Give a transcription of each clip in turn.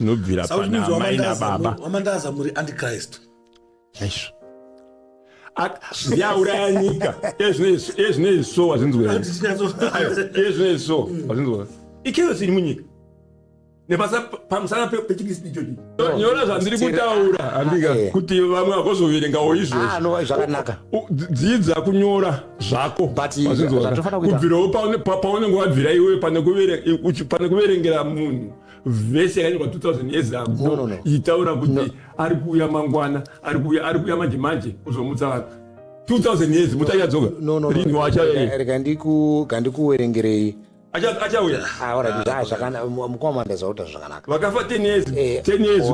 nobvira pana mai nababa. Mandaza muri antichrist. Yes. Yauraya nyika. Yes, so wazinzwa. Yes, so wazinzwa. Ikiwa siri munyika. Nepasa pamusana pechikisi chochi. Nyora zvandiri kutaura andika kuti vamwe vakozoverengawo izvozvo. No zvakanaka. Dzidza kunyora zvako. Kubvirawo paunenge wabvira iwe pane kuverengera munhu. Vese yakanyorwa 2000 years ago. Itaura kuti ari kuuya mangwana, ari kuuya manje kuzomutsa vanhu. 2000 years mutachadzoka. Rini wacha. Rega ndikuverengerei. Achauya. Alright, zvakana mukomanda zauta zvakanaka. Vakafa 10 years. 10 years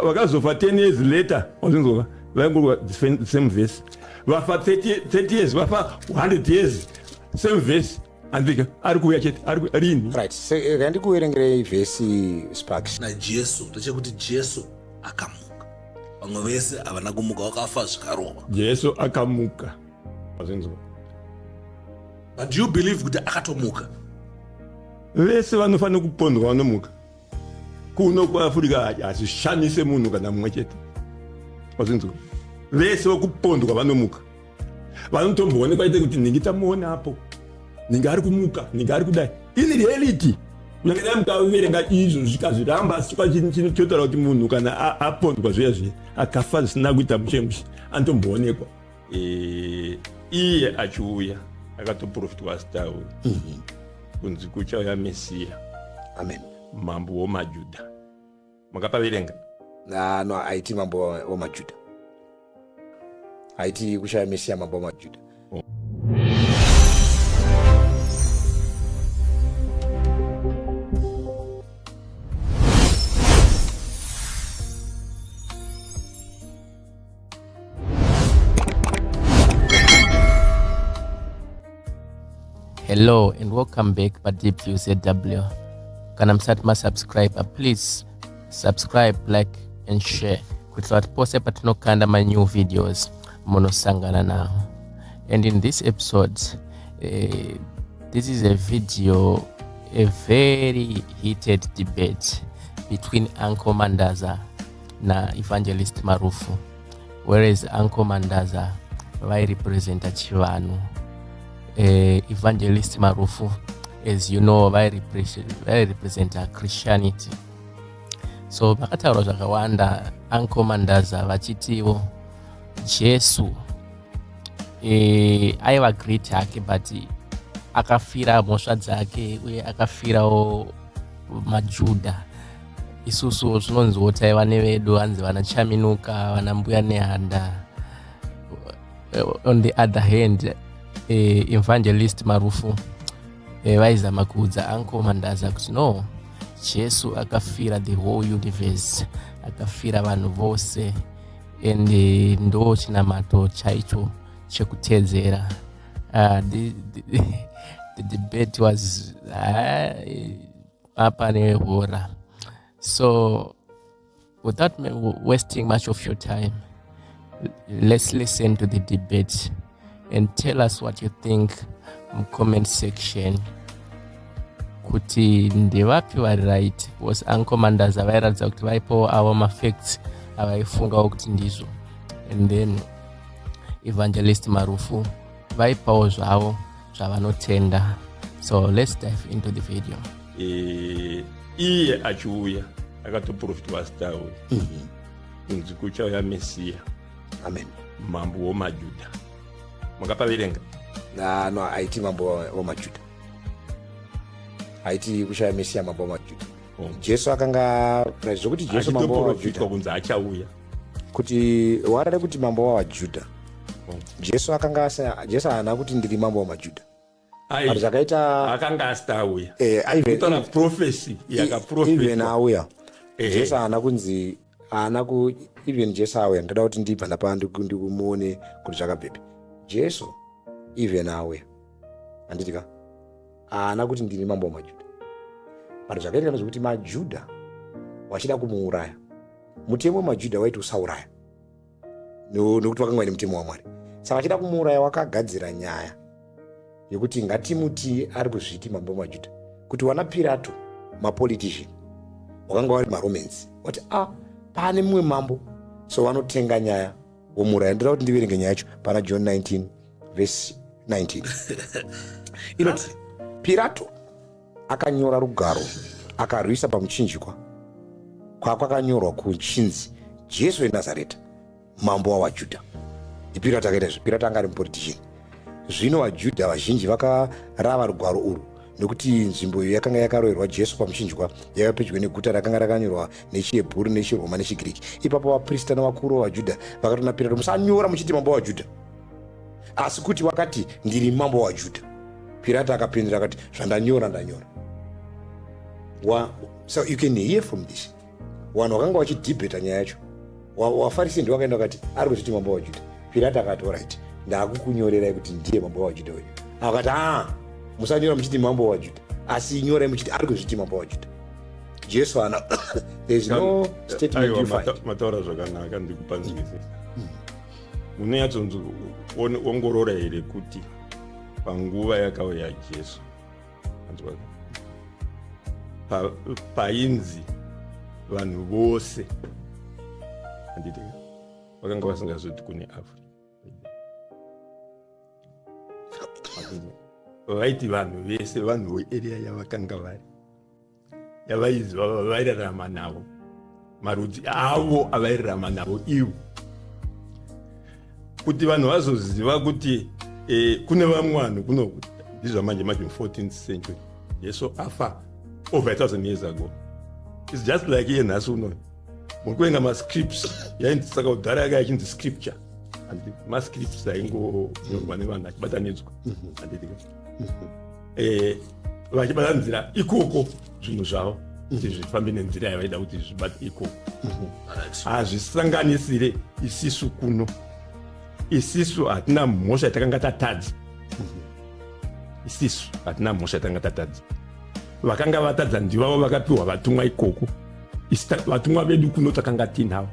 vakazofa 10 years later. Wazinzwa. Vaingorwa same verse. Vafa 30 years, vafa 100 years. Same verse. Andika ari kuuya chete, ari rini. Right. Rega ndikuverengerei verse Sparks. Na Jesu, tochekuti Jesu akamuka. Vamwe vese havana kumuka vakafa zvikarova. Jesu akamuka. Wazinzwa. But do you believe kuti akatomuka? Vese vanofanira kupondwa vanomuka. Kuno kuAfrica hazvishamise munhu kana mumwe chete. Wazinzwa. Vese vakupondwa vanomuka. Vanotomboonekwa ite kuti ningi tamuona apo. Ningi ari kumuka, ningi ari kudai. In reality, kunyanganya mukaverenga izvo zvikazviramba sikwa chinotaura kuti munhu kana apondwa zviya akafa zvisina kuita mushemushi anotomboonekwa. Iye achiuya akatoprofitwa stawi. Kunzi kuchauya Mesiya. Amen. Mambo womaJudha. Makapaverenga? No, haiti mambo womaJudha. Haiti kuchauya Mesiya mambo womaJudha. Hello and welcome back by Deep View ZW. Kana msati ma subscriber, please subscribe, like and share. Kutoa pose patinokanda my new videos monosangana now. And in this episode, this is a video, a very heated debate between Uncle Mandaza na Evangelist Marufu. Whereas Uncle Mandaza vai representa Chivanu. Evangelist Marufu, as you know, vai represent Christianity. So vakataura zvakawanda Uncle Mandaza vachitiwo Jesu aiva great hake but akafira mhosva dzake uye akafirawo maJudha. Isusu zvinonziwo taiva nevedu hanzi vanachaminuka vana mbuya nehanda. On the other hand, Evangelist Marufu vaizama kuudza Uncle Mandaza kuti no, Jesu akafira the whole universe, akafira vanhu vose, and ndo chinamato chaicho chekutedzera. The debate was apa nehora. So without wasting much of your time, let's listen to the debate and tell us what you think in comment section. Kuti ndevapi vari right, was Uncle Mandaza vairatidza kuti vaipawo avo mafacts avaifungawo kuti ndizvo, and then Evangelist Marufu vaipawo zvavo zvavanotenda. So let's dive into the video. Iye achiuya akatoprofitwa stawi. Kunzi kuchauya Mesiya. Amen. Mambo womaJudha. Makapaverenga? No, haiti mambo womaJudha. Haiti kuchauya Mesiya mambo womaJudha. Jesu akanga zvokuti Jesu mambo womaJudha kunzi achauya. Kuti warare kuti mambo womaJudha. Jesu haana kuti ndiri mambo womaJudha. Ari zvakaita akanga astauya. Aivena prophecy yakaprofita. Even auya. Jesu haana kunzi even Jesu auya ndada kuti ndibva napa ndikumuone kuti zvakabvepi. Jesu even auya. Handitika haana kuti ndiri mambo womaJudha. Ari zvakaita zvekuti maJudha wachida kumuuraya. Mutemo wamaJudha waiti usauraya. Nokuti wakanga ine mutemo waMwari. Saka wachida kumuuraya wakagadzira nyaya yekuti ngatimuti ari kuzviti mambo womaJudha. Kuti wana Pirato, mapolitician, wakanga vari maromans wati pane mumwe mambo, so vanotenga nyaya womuraya. Ndoda kuti ndiverenge nyaya yacho pana John 19 verse 19 inoti Pirato akanyora rugaro akarwisa pamuchinjikwa kwakanyorwa kuchinzi Jesu weNazareta, mambo wavaJudha. Pirato akaita izvi. Pirato anga ari mupolitician. Zvino vaJudha vazhinji vakarava rugwaro urwu nekuti nzvimbo iyo yakanga yakaroverwa Jesu pamuchinjikwa yaiva pedyo neguta rakanga rakanyorwa nechiHebheru nechiRoma nechiGiriki. Ipapo vaprista navakuru vavaJudha vakatona Pirato, musanyora muchiti mambo wavaJudha, asi kuti wakati ndiri mambo wavaJudha. Pirato akapindura akati zvandanyora ndanyora. So you can hear from this. Vanhu vakanga vachidhibheta nyaya yacho. Vafarisi ndiwo vakaenda vakati ari kuzviti mambo wavaJudha. Pirato akati alright, ndakukunyorerai kuti ndiye mambo wavaJudha uyu. Akati musanyora muchiti mambo wavaJudha, asi nyorai muchiti ari kuzviti mambo wavaJudha. Jesu ana there is no statement you find. Mataura zvakanaka ndikupanzwisisa. Munoyatsonzo ongorora here kuti panguva yakauya Jesu painzi vanhu vose handiti vakanga vasingazoti kune Afrika, vaiti vanhu vese, vanhu vearea yavakanga vari, yavaiziva, vairarama navo, marudzi avo avairarama navo ivo, kuti vanhu vazoziva kuti kune vamwe vanhu kuno ndizva manje 14th century Jesu afa over 1000 years ago. It's just like here nhasi uno mukuenga mascripts yaindisaka kudhara yanga yachinzi scripture, and mascripts aingonyorwa nevanhu achibatanidzwa handiti vachibatanzira ikoko zvinhu zvavo kuti zvifambe nenzira yavaida kuti zvibate ikoko. Hazvisanganisire isisu kuno. Isisu hatina mhosva yatakanga tatadza. Isisu hatina mhosva yatakanga tatadza. Vakanga vatadza ndivavo vakapiwa vatumwa ikoko. Vatumwa vedu kuno takanga tinavo.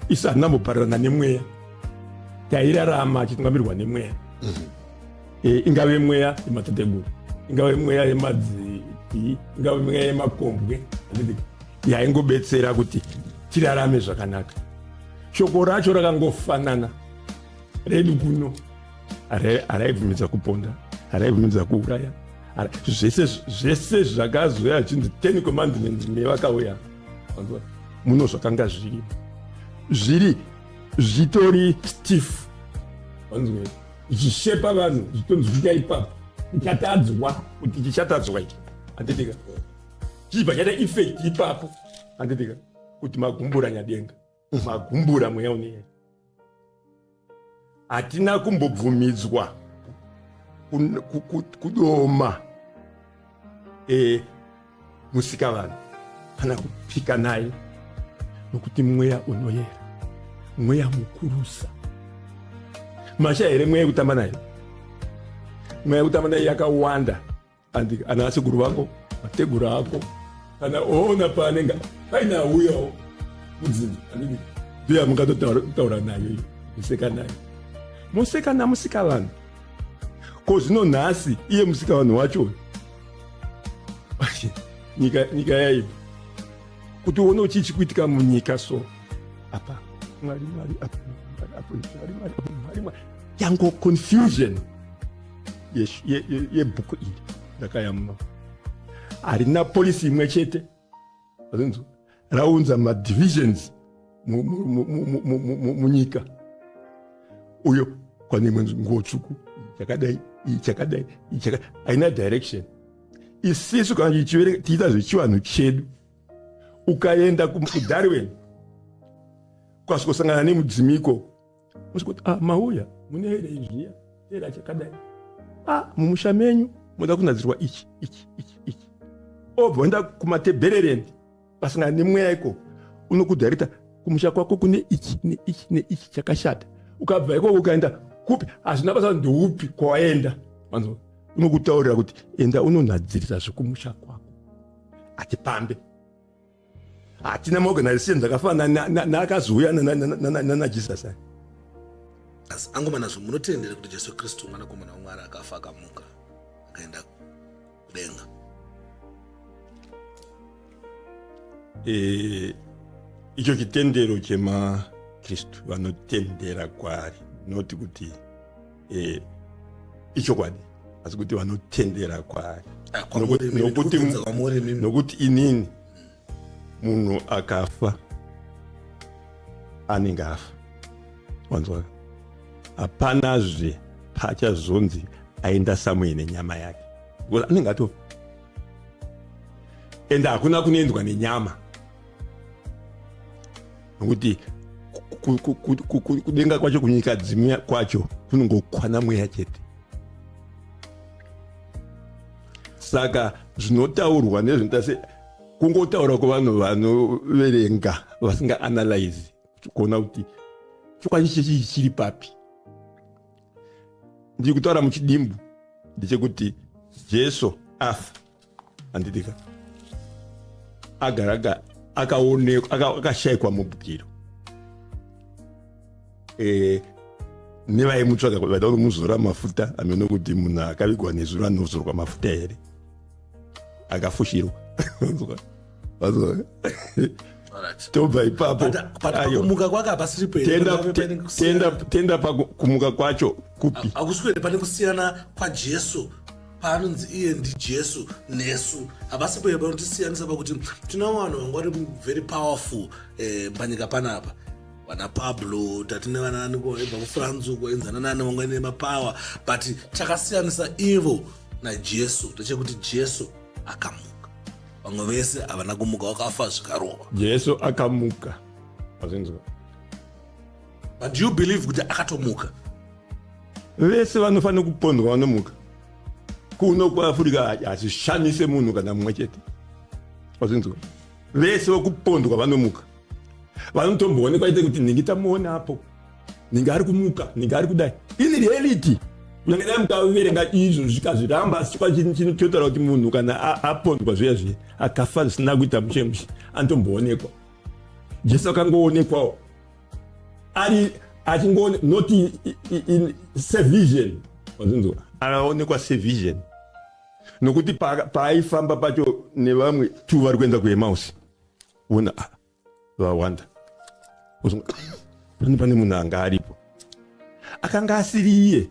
Isu hatina mboparirana nemweya. Tairarama achitungamirirwa nemweya. Ingave mweya yematateguru, ingave mweya yemadziti, ingave mweya yemakombwe, yaingobetsera kuti tirarame zvakanaka. Shoko racho rakangofanana. Redu kuno haraibvumidza kuponda, haraibvumidza kuuraya, zvese zvakazoya chinzi 10 commandments nevakauya muno zvakanga zviri zvitori stiff, zvichishepa vanhu zvitonzi zvika ipapo ichatadzwa kuti chichatadzwa ichi handitika chibva chaita effect ipapo handitika kuti magumbura nyadenga, magumbura mweya uneya. Hatina kumbobvumidzwa kudoma musika vanhu kana kupika naye, nokuti mweya unoyera, mweya mukurusa. Masha here mweya kutamba naye, mweya kutamba naye yakawanda. Ana asekuru vako, mateguru ako, kana oona paanenga paina uyawo mudzimba, ndiye mungatotaura nayo iyo, museka naye. Museka namusika vanhu. Ko zvino nhasi iye musika vanhu wacho nyika yaibva kuti uone uchichi kuitika munyika so apa mwari apa mwari yango confusion yebhuku iri ndakayamuna harina polisi imwe chete raunza madivisions munyika. Uyo kwane nguo tsvuku chakadai haina direction. Isisu kana tichiita zvechivanhu chedu, ukaenda kuDarwin kwasvikosangana nemudzimiko musikuti mauya mune here izviya era chakadai, mumusha menyu moda kunadzirwa ichi. Obva enda kumatebhererendi pasangana nemweya iko, unokudhairita kumusha kwako kune ichi chakashata. Ukabva iko ukaenda kupi hazvina basa ndoupi kwawaenda, unokutaurira kuti enda unonadzirisa zvekumusha kwako atipambe. Hatina maorganization dzakafanana naakazouya naJesus. Asi angomanazvo munotendera kuti Jesu Kristu mwanakomana waMwari akafa akamuka akaenda kudenga? icho chitendero chema Kristu vanotendera kwaari, noti kuti icho kwadi, asi kuti vanotendera kwaari. Nokuti inini munhu akafa anenge afa, wanzwa, hapanazve pachazonzi aenda samwe nenyama yake, because anenge atofa, ende hakuna kunoendwa nenyama, nokuti kudenga kwacho kunyika dzimwe kwacho kunongokwana mweya chete. Saka zvinotaurwa nezvinotase kungotaura kuvanhu vanoverenga vasinga analyze kuona kuti chokwadi chechi chiri papi. Ndiri kutaura muchidimbu ndechekuti Jesu afa, handitika, agaraga akaonekwa, akashayikwa mubhukiro, nevaimutsvaga vaida kumuzora mafuta, ameno kuti munhu akavigwa nezuro anozorwa mafuta here, akafushirwa. Tobva ipapo kumuka kwake hapasiri tenda pakumuka kwacho kupi, hakuswere pane kusiyana kwaJesu paanonzi iye ndiJesu nesu, hapasi pere panotisiyanisa pakuti tuna vanhu vanga vari very powerful panyika panapa, vana Pablo, tatine vanani kubva kuFrance kuenzana nani vamwe nemapower, but chakasiyanisa ivo naJesu ndechekuti Jesu akamuka, vamwe vese havana kumuka, vakafa zvikarova. Jesu akamuka, azinzwa. But do you believe kuti akatomuka? Vese vanofanira kupondwa vanomuka. Kuno kuAfrica hazvishamise munhu kana mumwe chete, azinzwa. Vese vakupondwa vanomuka. Vanotomboonekwa ite kuti ningi tamuona apo, ningi ari kumuka, ningi ari kudai. In reality, kunyange dai mukaverenga izvo zvikazviramba, chikwa chinotaura kuti munhu kana apondwa zviya zviya akafa zvisina kuita mushemushe anotomboonekwa. Jesu akangoonekwawo ari achingoone, not in sevision, azinzwa. Anaonekwa sevision, nokuti paaifamba pacho nevamwe tu vari kuenda kuEmausi, ona vawanda, pane munhu anga aripo, akanga asiri iye,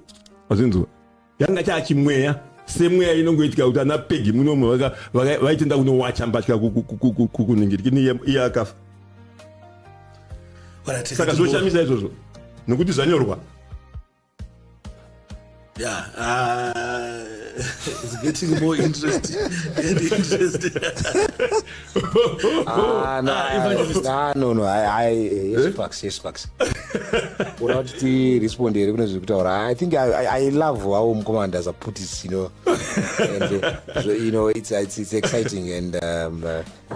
wazinzwa, yanga chachimweya, semweya inongoitika kuti ana Pegi munomu vaitenda kunowacha mbatya kuningirikini iye akafa. Saka zvoshamisa izvozvo, nokuti zvanyorwa. Yeah, it's getting more interesting and interesting. No, yes, facts. Without the respond, I think I love how Mandaza put it, and it's exciting, and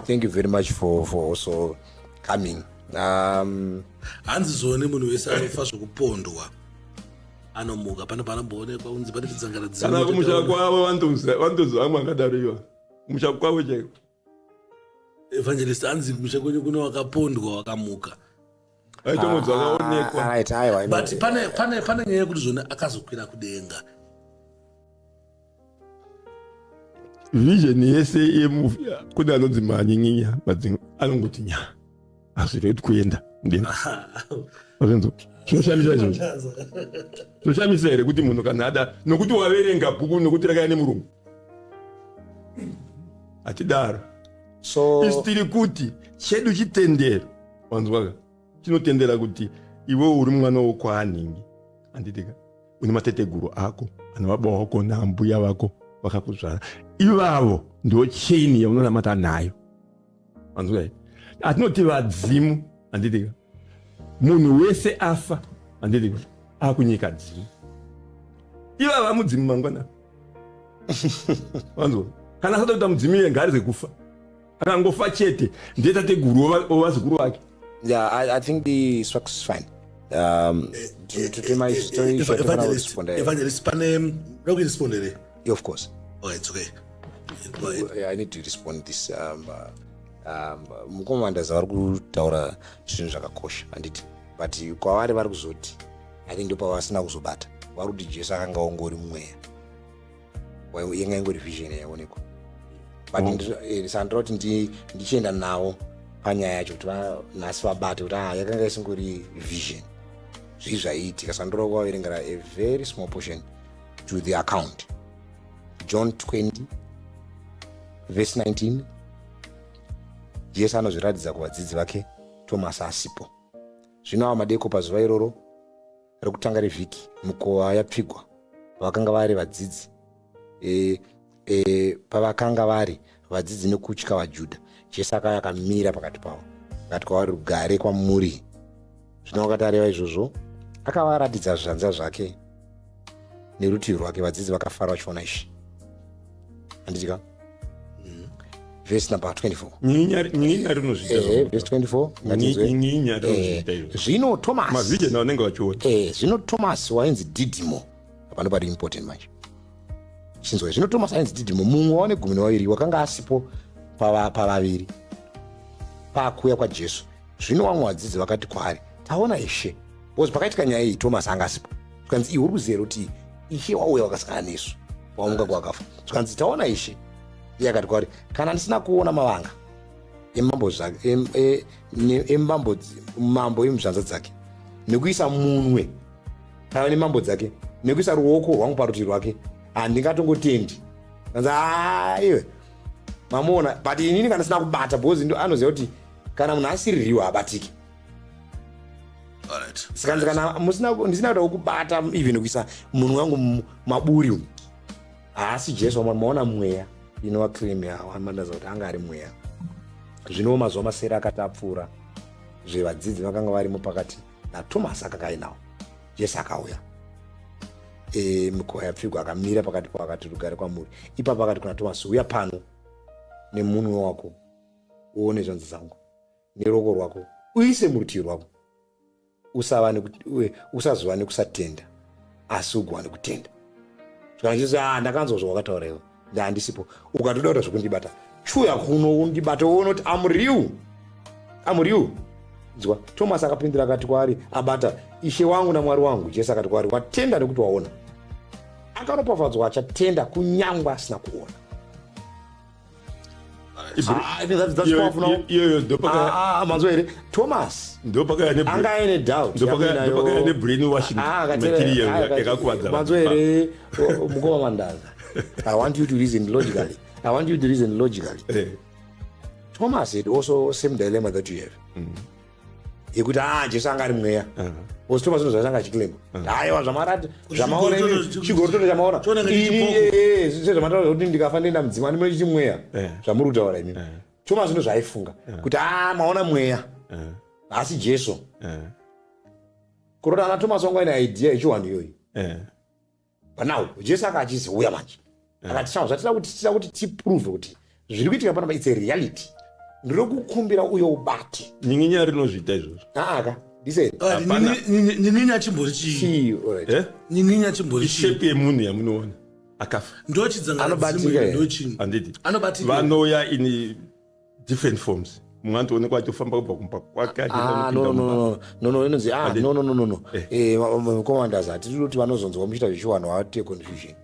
thank you very much for also coming. Hanzizone munhu wese anofa zvokupondwa anomuka, pane panomboonekwa unzi pane chidzangara dzimwe. Kana kumusha kwavo vandozi vamwe akadariwa kumusha kwavo chaiko. Evangelist anzi kumusha kwenyu kuno wakapondwa wakamuka. Aitomudzi akaonekwa. But pane nyaya yekuti zvona akazokwira kudenga. Vision yese yemovie kune anonzi manyenyinya madzingo anongoti nya azvireti kuenda mudenga. Azenzo zvinoshamisa izvozvo. Zvinoshamisa here kuti munhu kana ada nokuti waverenga bhuku nokuti rakaya nemurungu atidaro. So isitiri kuti chedu chitendero, wanzwaka, chinotendera kuti iwe uri mwana wokwaningi, anditika une mateteguru ako, ana baba wako na mbuya vako vakakuzvara, ivavo ndio chain yaunonamata nayo, wanzwaka. Atinoti vadzimu, anditika munhu wese afa, anditika akunyika dzimu, ivava mudzimu mangwana. Wanzwa, kana asati kuita mudzimu iye ngarize kufa, akangofa chete ndiye tateguru wavazukuru vake. yeah, I think the structure is fine. To my story, Evangelist, pane respondere. Yeah, of course. Oh, it's okay. I need to respond this. Mukomandaza vari kutaura zvinhu zvakakosha handiti, but kwavari vari kuzoti I think ndopa vasina kuzobata, vari kuti Jesu akanga ongori mweya, yanga ingori vision yaonekwa, but sandira kuti ndichienda nawo panyaya yacho kuti nhasi vabate kuti yakanga isingori vision zvii zvaiitika. Saka ndoroda kuvaverengera a very small portion to the account. John 20 verse 19. Jesu anozviratidza kuvadzidzi vake Tomasi asipo. Zvino ava madeko pazuva iroro rekutanga revhiki, mukova yapfigwa pavakanga vari vadzidzi pavakanga vari vadzidzi nekutya vaJudha. Jesu akauya akamira pakati pavo akati kwavari, rugare kwamuri. Zvino wakati areva izvozvo akavaratidza zvanza zvake nerutivi rwake. Vadzidzi vakafara vachiona izvi. Handitika verse number 24. Nyinya rinozvita. Verse 24. Nyinya rinozvita. Zvino Thomas. Mavhidhi naunenge vachiona. Zvino Thomas wainzi Didimo. Apa ndo pari important manje. Chinzwa. Zvino Thomas wainzi Didimo, mumwe waone 12 wakanga asipo pavaviri pakuuya kwaJesu. Zvino vamwe vadzidzi vakati kwaari, taona Ishe. Because pakaitika nyaya iyi Thomas anga asipo. Zvikanzi iwe uri kuziva kuti Ishe wauya wakasangana nesu wamuka kwakafa. Zvikanzi taona Ishe. Iye akati kwaari, kana ndisina kuona mavanga mambo emuzvanza dzake nekuisa munwe kana nemambo dzake nekuisa ruoko rwangu parutivi rwake, handingatongotendi. Kanzi iwe mamuona, but inini kana sina kubata, because anoziva kuti kana munhu asiririwa habatiki. Sikanzi kana ndisina kuda kubata even kuisa munhu wangu maburi umu. Asi Jesu maona mweya inova claim yawo Mandaza kuti anga ari mweya. Zvino mazuva masere akati apfuura, zvevadzidzi vakanga varimo pakati naTomasi akanga ainawo. Jesu akauya mukova yapfigwa akamira pakati pavo akati, rugare kwamuri. Ipapo akati kuna Tomasi, uya pano nemunwe wako uone zvanzi dzangu, neruoko rwako uise murutivi rwako. Usazova nekusatenda asi ugova nekutenda. Kana Jesu ndakanzwa zvawakataura iwe, handisipo. Ukatoda kuita zvokundibata, chuya kuno undibata uone kuti I'm real. Nzwa. Tomasi akapindura akati kwaari, abata Ishe wangu naMwari wangu. Jesu akati kwaari, watenda nekuti waona. Akaropafadzwa achatenda kunyangwa asina kuona. Manzwa here Thomas anga aine doubt. Manzwa here mukoma Mandaza, I want you to reason logically. Thomas had also same dilemma that you have. Yekuti Jesu anga ari mweya. Because Thomas unozvanga achiclaim. Aiwa zvamarati zvamaona chigorototo chamaona. Ini zvamataura kuti ndikafa ndenda mudzimani mune chimweya. Zvamuri kutaura ini. Thomas unozvaifunga kuti maona mweya. Asi Jesu. Kurota ana Thomas wanga ine idea yechiwanhu iyoyi. But now Jesu akachizi uya manje. Akati tira kuti tiprove kuti zviri kuitika panapa it's a reality. Ndiri kukumbira uyo ubati. Nyinya rinozvita izvozvo. Nyinya chimbori chii? Nyinya chimbori chii? Ishepi yemunhu yamunoona akafa. Ndochidzangana handiti. Vanouya in different forms. Mumwe anoonekwa atofamba kubva kwake. Inonzi Mandaza, hatiri kuti vanozonzwa muchiita zvechiwanhu vate confusion.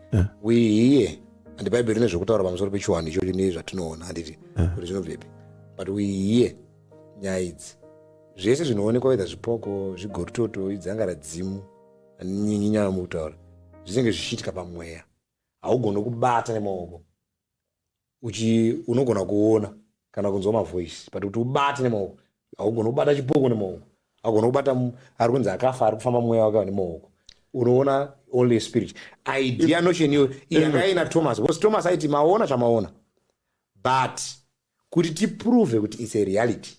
We here, and Bible ine zvokutaura pamusoro pechiwanhu ichocho nezvatinoona, handiti kuti zvinobvepi. But we hear nyaya idzi zvese zvinoonekwa whether zvipoko, zvigorototo, idzanga radzimu, nyinya yamutaura, zvinenge zvichiitika pamweya. Haugoni kubata nemaoko. Unogona kuona kana kunzwa mavoice, but kuti ubate nemaoko, haugoni kubata chipoko nemaoko. Haugoni kubata ari kunzi akafa ari kufamba mweya wake nemaoko. Unoona only spirit. Idea notion iyo yanga ina Thomas. Because Thomas aiti maona chamaona. But kuti tiprove kuti it's a reality,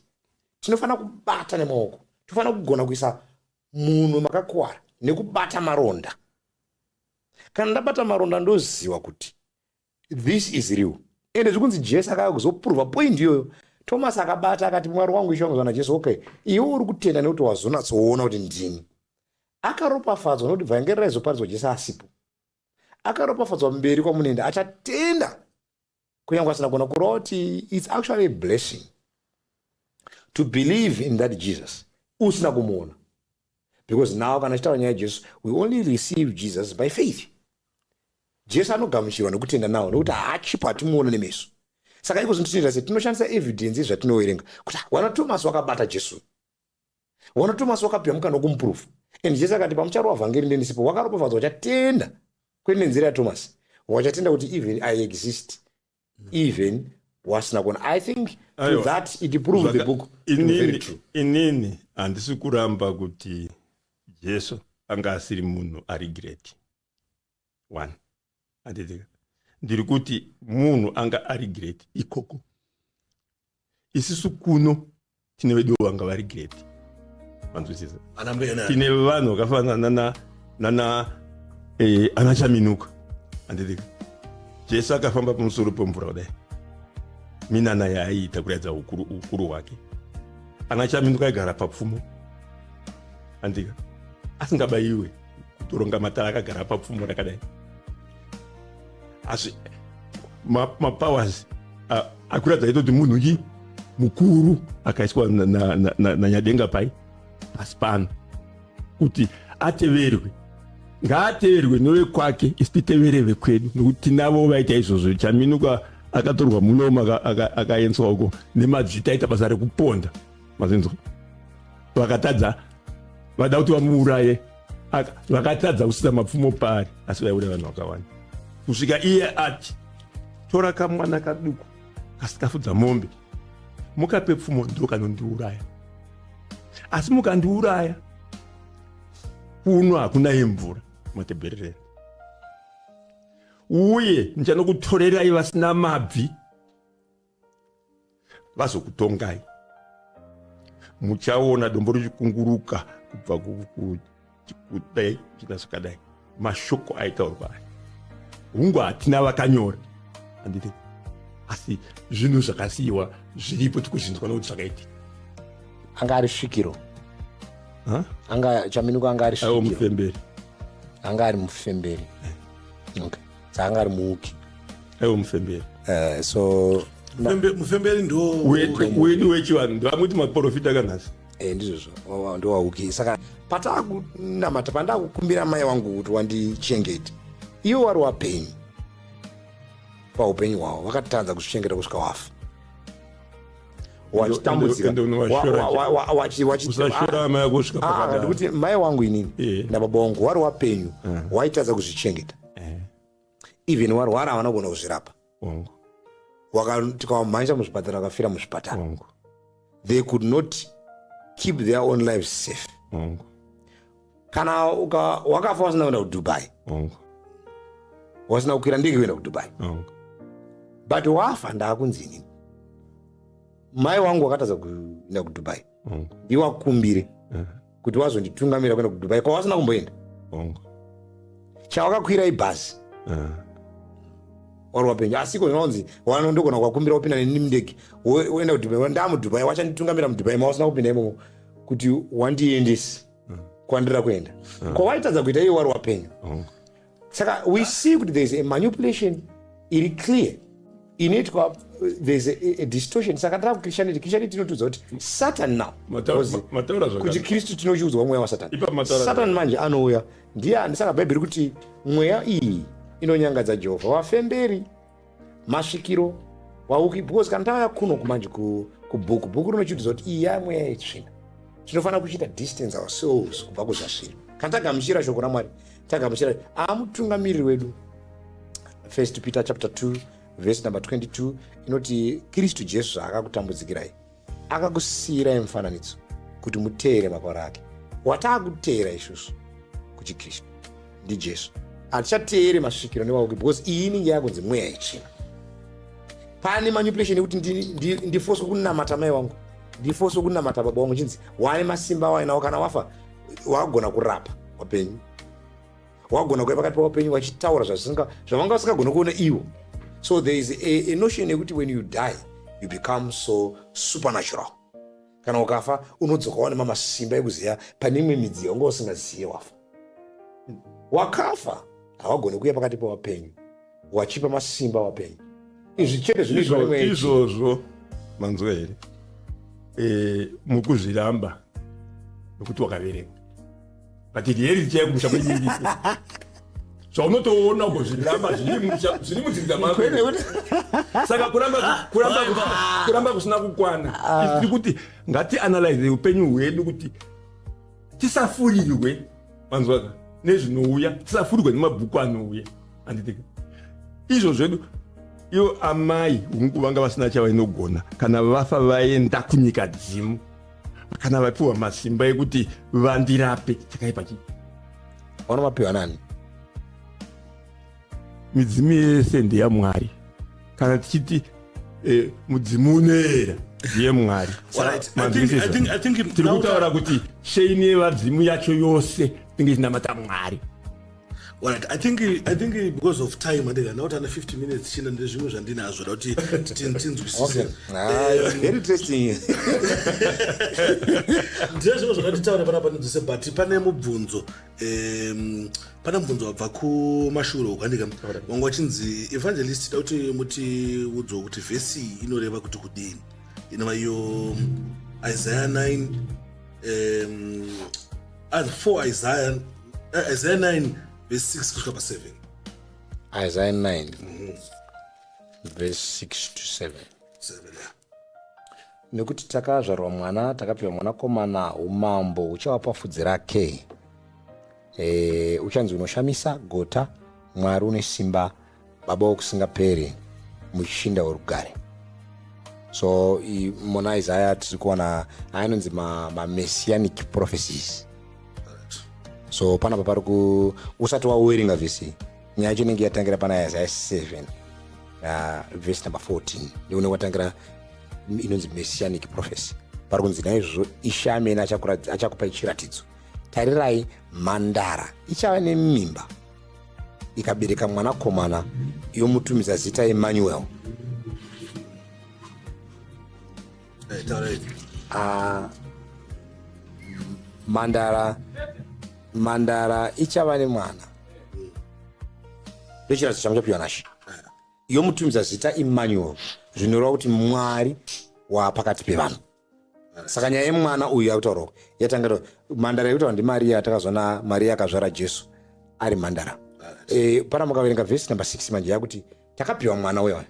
tinofana kubata nemaoko. Tinofana kugona kuisa munhu makakuwara nekubata maronda. Kana ndabata maronda ndoziva kuti this is real. Ende zvikunzi Jesu akauya kuzoprova point iyoyo. Thomas akabata akati, Mwari wangu Ishe wangu zvaona Jesu. Okay, iwe uri kutenda nekuti wazonatsoona kuti ndini. Akaropafadzwa nokuti vhangeri raizoparidzwa Jesu asipo. Akaropafadzwa mberi kwamunoenda achatenda kunyange asina kuona. Kurova kuti it's actually a blessing to believe in that Jesus usina kumuona. Because now kana chitaura nyaya Jesu, we only receive Jesus by faith. Jesu anogamuchirwa nekutenda nawo nekuti haachipa timuona nemeso. saka iko zvinhu sei tinoshandisa evidence zvatinoverenga kuti wana Thomas wakabata Jesu, wana Thomas wakapiwa mukana kumproof, and Jesu akati pamucharo wavhangeri ndendisipo wakaropafadzwa wachatenda kwende nzira yaThomas, wachatenda kuti even I exist, even wasina kuona. I think to that it proves the book to be very true. Inini handisi kuramba kuti Jesu anga asiri munhu ari great. One. Andidika. Ndiri kuti munhu anga ari great ikoko. Isisu kuno tine vedu vanga vari great. Vanzwisisa. Tine vanhu vakafanana nana anachaminuka. Andidika. Jesu akafamba pamusoro pemvura kudai. Mina naye aiita kuratidza ukuru hwake. Anachaminuka aigara papfumo. Andika. Asingabayiwe kutoronga matara akagara papfumo rakadai. Asi mapowers akuratidza kuti munhu mukuru akaiswa nanyadenga pai pasi pano kuti ateverwe, ngaateverwe novekwake isi titevere vekwedu, nokuti tinavo vaita izvozvo. Chaminuka akatorwa munoma akaenzwa uko nemadzita aita basa rekuponda mazinzwa, vakatadza vada kuti vamuuraye, vakatadza kusisa mapfumo paari, asi vaiura vanhu vakawanda kusvika iye ati tora kamwana kaduku kasikafudza mombe mukape pfumo ndokanondiuraya, asi mukandiuraya kuno hakuna yemvura matebherereni, uye ndichanokutorerai vasina mabvi vazokutongai. Muchaona dombo richikunguruka kubva kudai chinasokadai. Mashoko aitaurwa hungu hatina vakanyora, handiti, asi zvinhu zvakasiyiwa zviripo tikuzvinzwa nokuti zvakaitika. Anga ari svikiro. Chaminuka anga ari svikiro. Mufemberi. Anga ari mufemberi. Okay. Anga ari muuki. Mufemberi. So mufemberi ndo wedu wechivanhu ndavamuti maprofita kanhasi. Ndizvozvo ndo wauki. Saka patakunamata pandakukumbira mai wangu kuti wandichengete, iwo wari wapenyu paupenyu hwavo, vakatadza kuzvichengeta kusvika wafa, wachitambudzika ndikuti mai wangu inini nababa wangu wari wapenyu waitadza kuzvichengeta, even warwara havana kugona kuzvirapa, tikamumhanyisa muzvipatara vakafira muzvipatara, they could not keep their own lives safe. Kana wakafa wasina kuenda kuDubai, wasina kukwira ndege kuenda kuDubai, but wafa ndakunzini mai wangu wakatadza kuenda kuDubai, ndiwakumbire kuti wazonditungamira kuenda kuDubai kwawasina kumboenda, chawakakwira ibhazi wari wapenyu, asiko zvinonzi wanondogona kukumbira kupinda neni mundege woenda kuDubai, ndamuDubai wachanditungamira muDubai mawasina kupinda imomo kuti wandiendesi kwandira kuenda kwawaitadza kuita iye wari wapenyu. Saka we see kuti there is a manipulation iri clear inoitwa, there is a distortion. Saka ndava Christianity inotudza kuti Satan now, kuti Kristu tinochiudzwa mweya waSatan. Satan manje anouya ndiye, saka Bhaibheri kuti mweya iyi inonyangadza Jehovha, wafemberi, masvikiro, wauki, because kana tauya kuno kumanje kubhuku rinochiudza kuti iyi mweya yetsvina. Tinofanira kuchita distance ourselves kubva kuzvasviro. Kana tagamuchira shoko raMwari, tagamuchira amutungamiriri wedu. 1 Peter chapter 2 verse number 22 inoti Kristu Jesu akakutambudzikirai, akakusiyirai mufananidzo kuti muteere makore ake. Watakuteera isusu kuchiKristu ndi Jesu, hatichateere masvikiro newauki, because iyi inenge yakunzi mweya yetsvina. Pane manipulation yekuti ndifoswe kunamata mai wangu, ndifoswe kunamata baba wangu, chinzi wane masimba wainawo, kana wafa wagona kurapa wapenyu, wagona kuya pakati pawapenyu wachitaura zvavanga vasingagona kuona iwo. So there is a notion yekuti when you die you become so supernatural. Kana ukafa unodzoka wane masimba ekuziya pane imwe midziyo unga usingaziye wafa. Wakafa hawagone kuya pakati pawapenyu wachipa masimba wapenyu. Izvi chete zvinoizwa izvozvo manzwa here mukuzviramba nokuti wakaverenga, but here chaiye kumusha kwenyingisi so unotoona kuzviramba zviri mudzidza mako saka kuramba kusina kukwana tiri kuti ngati analyze upenyu hwedu kuti tisafurirwe manzwaka nezvinouya tisafurirwe nemabhuku anouya anditika izvo zvedu ivo amai hungu vanga vasina chavainogona kana vafa vaenda kunyika dzimu kana vapiwa masimba ekuti vandirape chakaipa chii vanomapiwa nani midzimu yese ndeyamwari kana tichiti mudzimu unoera ndeyamwari tiri kutaura kuti sheini yevadzimu yacho yose tinge tinamata Mwari. Alright, I think because of time, I think now 50 minutes. China ndezvimwe zvandinazvo kuti tinzwisise. Very interesting. Ndezvimwe zvakatitaura panapa tinzwisise, but pane mubvunzo wabva kumashure ukandika wanga wachinzi evangelist da kuti muti udzo kuti vhesi inoreva kuti kudini inova iyo Isaiah 9 for Isaiah 9 verse 6 kusvika pa7. Isaiah 9 verse 6 to 7. Nekuti takazvarwa mwana, takapiwa mwanakomana, umambo uchava pafudzi rake. Uchanzi unoshamisa, gota, Mwari une simba, baba wokusingaperi, muchinda worugare. So mona Isaiah tiri kuona anonzi ma messianic prophecies. So panapa pari usati wauwerenga vhesi nyaya yacho inenge yatangira pana Isaiah 7 verse number 14 ndione watangira inonzi messianic prophecy. Pari kunzi naizvozvo Ishameni achakupai chiratidzo, tarirai mhandara ichava nemimba ikabereka mwanakomana, yomutumidza zita Emmanuel. Mhandara ichava nemwana, ndechiratidzo chamuchapiwa naShe, yomutumidza zita Emmanuel, zvinoreva kuti Mwari wapakati pevanhu. Saka nyaya yemwana uyu yakutaurwa yatanga mhandara yakutaurwa ndiMaria, takazona Maria akazvara Jesu ari mhandara. Pana mukaverenga verse number 6 manje yakuti takapiwa mwana wewe,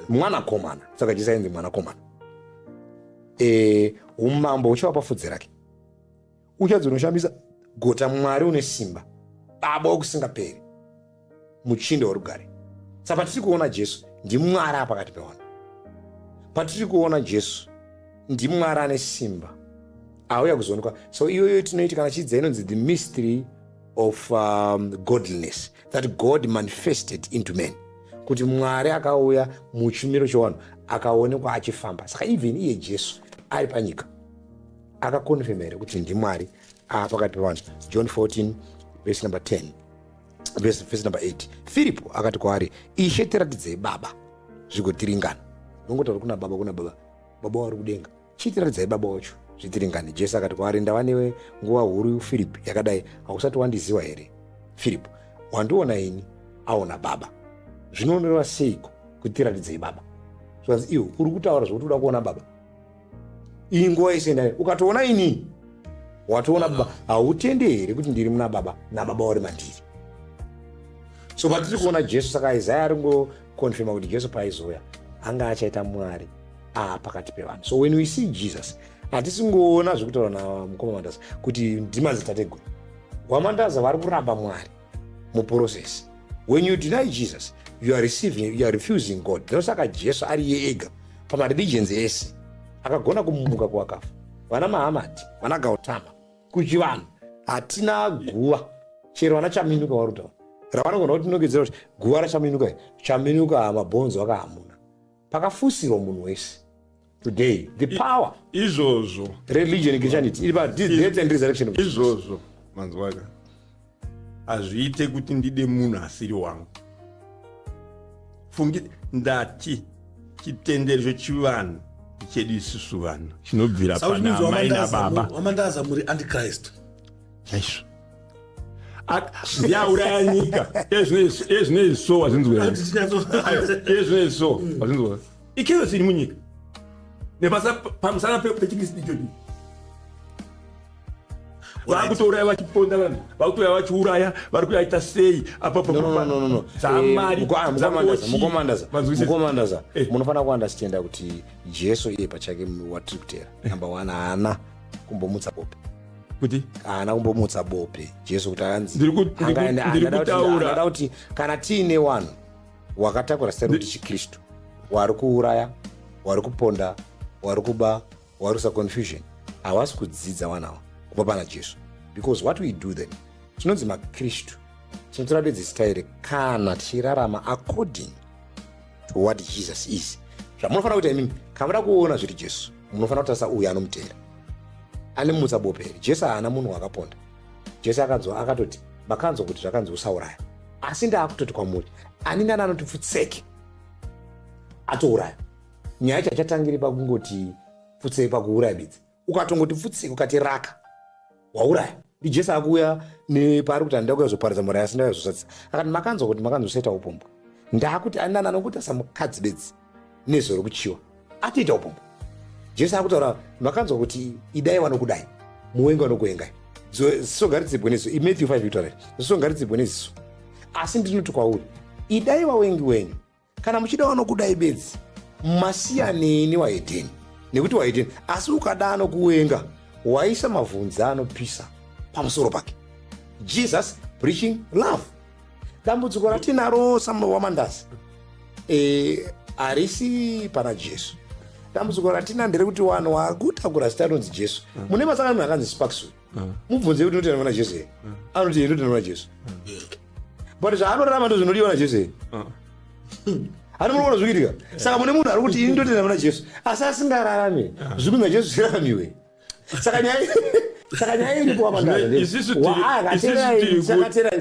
mwana komana, saka Jesu ainzi mwana komana. Umambo uchava pafudzi rake, uchanzi unoshamisa, gota, Mwari une simba, baba wokusingaperi, muchinda worugare. Saka patiri kuona Jesu ndiMwari apakati pevanhu. Patiri kuona Jesu ndiMwari ane simba auya kuzoonekwa. So iyoyo tinoiti kana chidza inonzi the mystery of godliness, that God manifested into men, kuti Mwari akauya muchimiro chevanhu akaonekwa achifamba. Saka even iye Jesu ari panyika akakonfirmera kuti ndiMwari apakati pevanhu. John 14 verse number 10 verse number 8. Filipo akati kwaari, Ishe tiratidzei baba zvigotiringana. Nongotaura kuna baba vari kudenga, chitiratidzai baba wacho zvitiringane. Jesu akati kwaari, ndava newe nguva huru Filipo yakadai, hausati wandiziva here? Filipo, wandiona ini aona baba, zvinoonera seiko kuti tiratidzei baba? Zvazi iwe uri kutaura zvokuti uda kuona baba? Iyi nguva isenda ukatoona ini watoona baba, hautendi here kuti ndiri muna baba nababa vari mandiri? So patiri kuona Jesu, saka Isaiah aringokonfirma kuti Jesu paaizoya anga achaita Mwari pakati pevanhu. So when we see Jesus, hatisingoona zvekutaura namukoma Mandaza kuti ndimanzi tateguru waMandaza vari kuramba Mwari muprocess. When you deny Jesus, you are refusing God. Ndosaka Jesu ari iye ega pamareligions ese akagona kumuka kuwakafa. Vana Mahamadi, vana Gautama, kuchivanhu hatina guva, chero vana Chaminuka warutaura ravanogona kuti tinogedzera kuti guva rachaminuka mabhonzo akahamuna. Pakafusirwa munhu wese. Today, the power izvozvo religion and Christianity death and resurrection. Izvozvo manzwaka hazviite kuti ndide munhu asiri wangu. Fungi ndati chitendero chechivanhu chedu isusu vanhu chinobvira pana mai nababa. waMandaza muri antichrist. Chaizvo ndiauraya nyika ezvinoiso wazinzwa ezvinoiso wazinzwa ikeyo siri munyika pamusana pechikristu ichochi. vakutouraya vachiponda vanhu vakutouraya vachiuraya vari kuyaita sei no. dzamari mukomandaza munofanira kuandastenda kuti Jesu iye pachake watiri kutera number 1 haana kumbomutsa bope kuti haana kumbomutsa bope Jesu kuti andada kuti kana tiine wanhu wakatakura sitari kuti chiKristu wari kuuraya wari kuponda wari kuba wari kusa confusion havasi kudzidza wanawa kubva pana Jesu, because what we do then tinonzi maKristu tinotora bedzi style kana tichirarama according to what Jesus is. Zvamunofanira kuti imimi kamura kuona zviri Jesu munofanira kutarisa uyu anomutera anemutsa bope. Jesu haana munhu wakaponda. Jesu akatoti makanzwa kuti zvakanzi usauraya, asi ndaakutoti kwamuri ani nani anoti pfutseke atouraya. Nyaya chachatangiri pakungoti pfutsei pakuuraya bedzi, ukatongoti pfutsei ukati raka wauraya. Jesu akuuya nepari kuti handida kuyazoparidza muraya asi ndayazosatisa akati makanzwa kuti makanzosaita upombwe. Ndakuti ani nani anokuti asamukadzi bedzi nezuro kuchiwa atoita upombwe. Jesu akutaura makanzwa kuti idai vanokudai muwengi vanokuengai zisongaridzibwe neziso. Matthew 5:8 zisongaridzibwe neziso. Asi ndinoti kwauri idai vawengi wenyu kana muchida vanokudai bedzi masiyaneni waedheni, nekuti waedheni asi ukada anokuwenga waisa mavhunzi anopisa pamusoro pake. Jesus preaching love. Dambudziko ratinaro wamandasa harisi pana Jesu. Dambudziko ratina nderekuti vanhu vakutakura zita rinonzi Jesu mune masangano akanzi Sparks mubvunze kuti ndotenda muna Jesu here, anoti ndotenda muna Jesu, but zvaanorarama ndo zvinodiwa na Jesu here. Anomuona zvikiitika. Saka mune munhu ari kuti ini ndotenda muna Jesu asi asingararame zvikunzi Jesu zviraramiwe. Saka nyaya iripo wamandasa.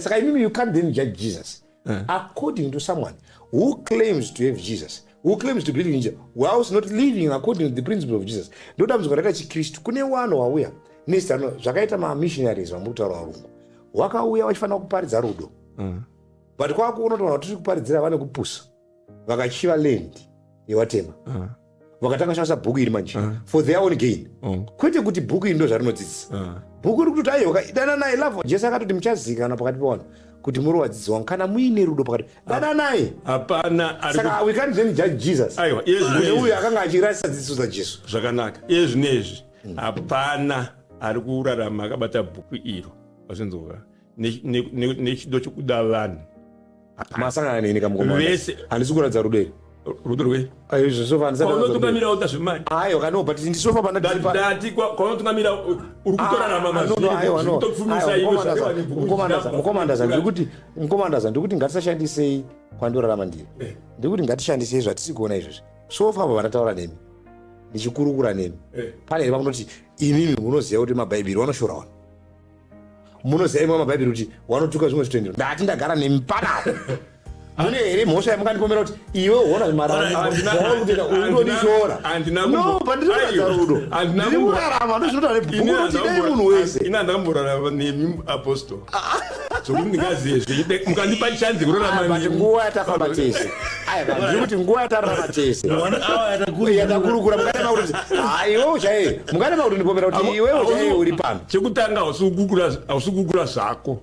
Saka imimi you can't then judge Jesus according to someone who claims to have Jesus, who claims to believe in Jesus, who is not living according to the principle of Jesus. Ndodambudziko rakaita chiKristu. Kune vanhu vauya nezitano zvakaita mamissionaries vamutaura varungu vakauya vachifanira kuparidza rudo, but kwakuona kuti vanhu vatiri kuparidzira vane kupusa vakachiva land yevatema vakatanga kushandisa bhuku iri manje for their own gain, kwete kuti bhuku iri ndo zvarinodzidzisa. Bhuku iri kutoti aiwa dananai love. Jesu akatoti muchazikana pakati pevanhu kuti muri vadzidzi wangu kana muine rudo pakati dananai. Hapana. Saka we can't then judge Jesus. Aiwa uyu akanga achirasisa dzidziso dzaJesu. Zvakanaka. Iye zvinezvi hapana ari kurarama akabata bhuku iro vasinzoka nechido chokuda vanhu. Masangana neni kamukomana handisi kuratidza rudo iri. Rudo rwe kwaunotungamira utazvimani aiwa kano but ndisofa pana dati kwaunotungamira uri kutorarama mukomandaza ndikuti ngatisashandisei kwandorarama ndiri, ndikuti ngatishandisei zvatisi kuona izvozvi. Sofa ava vanataura nemi ndichikurukura nemi pane vakunoti imimi munoziva kuti mabhaibheri vanoshora vanhu, munoziva imwe mabhaibheri kuti vanotuka zvimwe zvitendero. Ndati ndagara nemi panapo mune here mhosva yamukandipomera kuti iwe uona zvimarandondishora no pandinoratidza rudo ndiri kurarama ndozvinotaura nebhuku kuti dai munhu wese. Ina ndakamborarama nemi apostol zvokuti ndingazive mukandipa chanzi kurarama nemi nguva yatafamba tese. Ndiri kuti nguva yatararama tese yatakurukura mukanema kuti iwe uchaiye mukanema kuti ndipomera kuti iwe uchaiye uri pano. Chekutanga hausi kugura zvako.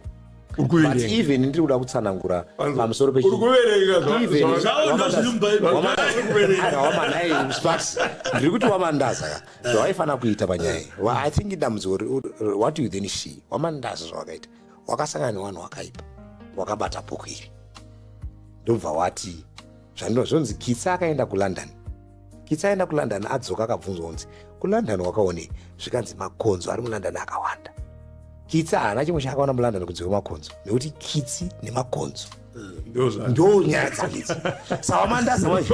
But even ndiri kuda kutsanangura pamusoro ndiri kuti wamandaza zvawaifanira kuita panyaya. I think dambudziko what you then see wamandaza zvawakaita wakasangana nevanhu vakaipa wakabata bhuku iri ndobva wati zvonzi Kitsa akaenda kuLondon. Kitsa aenda kuLondon adzoka akabvunzwa kunzi kuLondon wakaonei, zvikanzi makonzo ari muLondon akawanda. Kitsa haana chimwe chaakaona muLondon kunze kwemakonzo nekuti kitsi nemakonzo ndo nyaya dzakidzi. Sawamandasa manje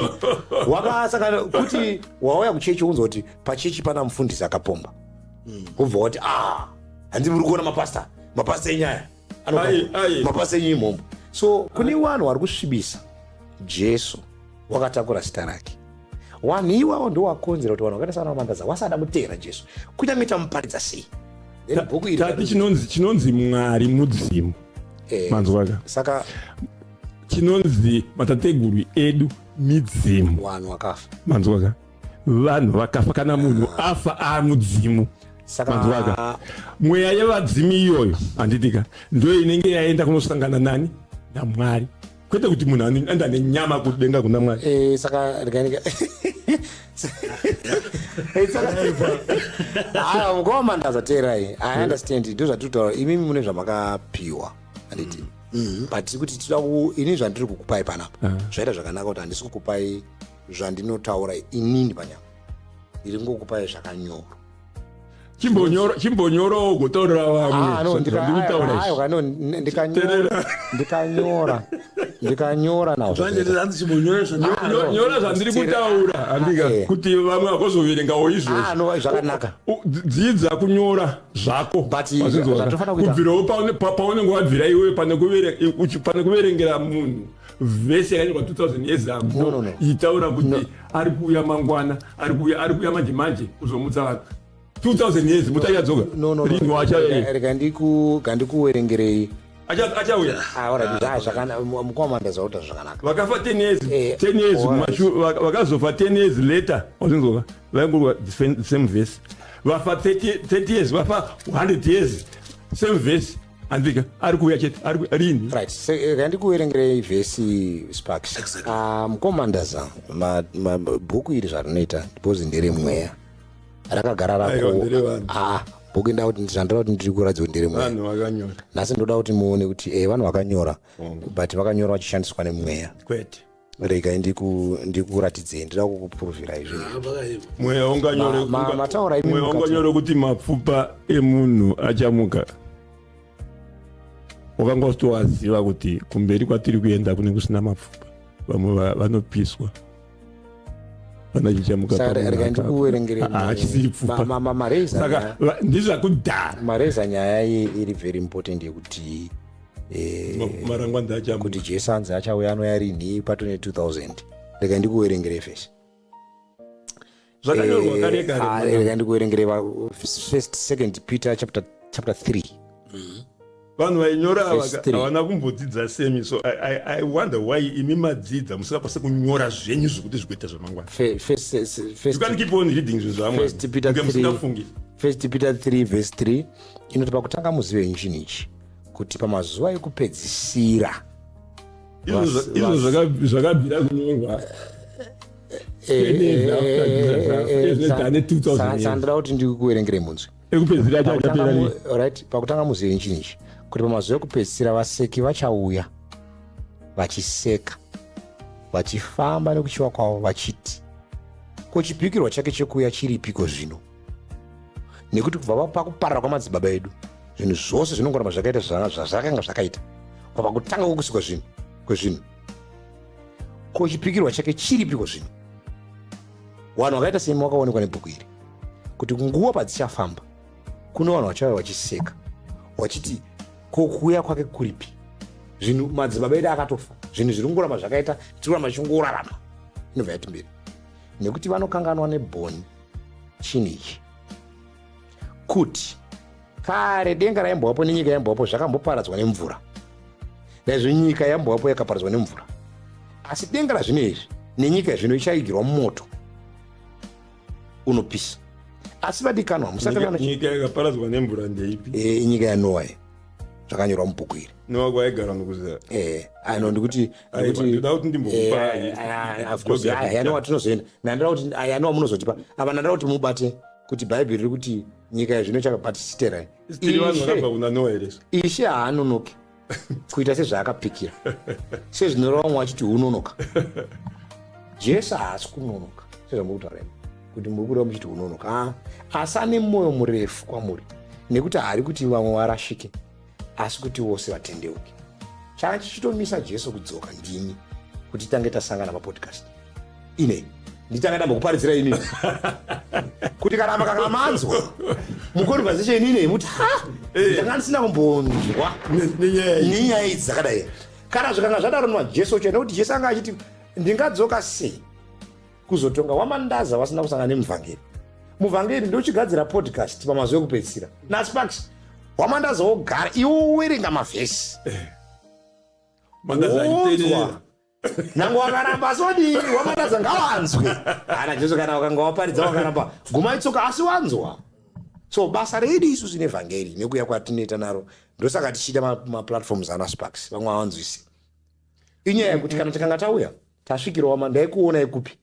wakasangana kuti wauya kuchechi unzwa kuti pachechi pana mufundisi akapomba kubva wati hanzi muri kuona mapasta enyaya mapasta enyu imhombo. So kune vanhu vari kusvibisa Jesu wakatakura zita rake. Vanhu iwavo ndo wakonzera kuti vanhu vakaita sana Mandaza vasada mutera Jesu kunyange tamuparidza sei. Tati chinonzi Mwari mudzimu manzwaka. Saka chinonzi matateguru edu midzimu. Vanhu vakafa manzwaka. Vanhu vakafa kana munhu afa mudzimu saka mweya yevadzimi iyoyo handitika ndo inenge yaenda kunosangana nani naMwari kwete kuti munhu anoenda nenyama kudenga kuna Mwari. Saka ndikanika mukoma Mandaza terai I understand ndo zvatutaura imimi mune zvamakapiwa handiti but kuti tida ini zvandiri kukupai panapa zvaita zvakanaka kuti handisi kukupai zvandinotaura inini panyama ndiri ngokupai zvakanyorwa chimbonyorawo kutaurira vamwe ndikanyora nyora zvandiri kutaura handika kuti vamwe vakozoverengawo izvozvo zvakanaka dzidza kunyora zvako kubvirawo paunenge wabvira iwe pane kuverengera munhu vhesi yakanyorwa 2000 years ago itaura kuti ari kuuya mangwana ari kuuya manje manje kuzomutsa vanhu 2000 years mutachadzoka rinhu rega ndikuverengerei achauya mukoma Mandaza uta zvakanaka vakafa 10 years vakazofa 10 years later wazinzoka vaingorwa the same verse vafa 30 years vafa 100 years same verse andika ari kuuya chete rini right rega ndikuverengerei vhesi Sparks mukoma Mandaza bhuku iri zvarinoita ndipozi nderemweya rakagara rako bhuku nda kuti zvandoda kuti ndiri kuratidza kuti ndiri mweya nhasi ndoda kuti muone kuti vanhu vakanyora but vakanyora vachishandiswa nemweya kwete rega ndikuratidzei ndida kukupuruvhira izvi mweya unganyore kuti mapfupa emunhu achamuka wakanga usitowaziva kuti kumberi kwatiri kuenda kune kusina mapfupa vamwe vanopiswa mareza nyaya iri very important yekuti kuti Jesu anzi achauya anouya rini pato ne2000 rega ndikuverengere vhesi rega ndikuverengere second Peter chapter 3 vanhu vainyora havana kumbodzidza semi so I wonder why imi madzidza musingakwanise kunyora zvenyu zvokuti zvikuita zvamangwana. You can keep on reading zvinhu zvamwe musingafungi. 1 Peter 3 verse 3 inoti pakutanga muzive nchi nichi kuti pamazuva ekupedzisira izvo zvakabvira kunyorwa sandira kuti ndikuverengere munzwi pakutanga muzive nchi nichi kuti pamazuva ekupedzisira vaseki vachauya vachiseka vachifamba nekuchiva kwavo vachiti ko chipikirwa chake chekuuya chiripiko zvino nekuti kubva pakuparara kwamadzibaba edu zvinhu zvose zvinongoramba zvakaita zvazvakanga zvakaita kubva pakutanga kwokusikwa kwezvinhu ko chipikirwa chake chiripiko zvino vanhu vakaita semi vakaonekwa nebhuku iri kuti nguva padzichafamba kuno vanhu vachauya vachiseka vachiti ko kuuya kwake kuripi zvinhu madzibaba edu akatofa zvinhu zviri kungoramba zvakaita tirikuramba tichingorarama inobva yati mberi nekuti vanokanganwa nebhoni chini ichi kuti kare denga raimbwapo nenyika yaimbwapo zvakamboparadzwa nemvura naizvo nyika yaimbwapo yakaparadzwa nemvura asi denga razvino izvi nenyika zvino ichaigirwa mumoto unopisa asi vadikanwa nyika yakaparadzwa nemvura ndeipi nyika yaNoa zvakanyorwa mubhuku iri Noa kwaigara nokuziva ndikuti ndoda kuti ndimbokupa yaNoa tinozoenda nandira kuti yaNoa munozotipa apa nandira kuti mubate kuti bhaibheri riri kuti nyika yazvino chakapatisitera ishe haanonoki kuita sezvaakapikira sezvinoreva mwe achiti unonoka Jesu haasi kunonoka sezvamurikutaura kuti muri kureva muchiti unonoka asi ane mwoyo murefu kwamuri nekuti hari kuti vamwe varashike asi kuti vose vatendeuke chana chichitomisa Jesu kudzoka ndini kuti tange tasangana papodcast inei nditanga ndambokuparidzira inini kuti kana makakamanzwa muconversation inei muti ndanga ndisina kumbonzwa nenyaya idzi dzakadai kana zvikanga zvadaro nemajesu chena kuti Jesu anga achiti ndingadzoka sei kuzotonga wamandaza vasina kusangana nemuvhangeri muvhangeri ndochigadzira podcast pamazuva ekupedzisira naSparks wamandaza wogara iwe uwerenga mavhesi nange wakaramba sodi wamandaza ngawanzwe ana Jesu kana wakanga waparidza wakaramba guma itsoka asi wanzwa so basa redu isusu nevhangeri nekuya kwatinoita naro ndosaka tichiita maplatforms ana sparks vamwe avanzwisi inyaya yekuti kana tikanga tauya tasvikirawo mandaikuona ekupi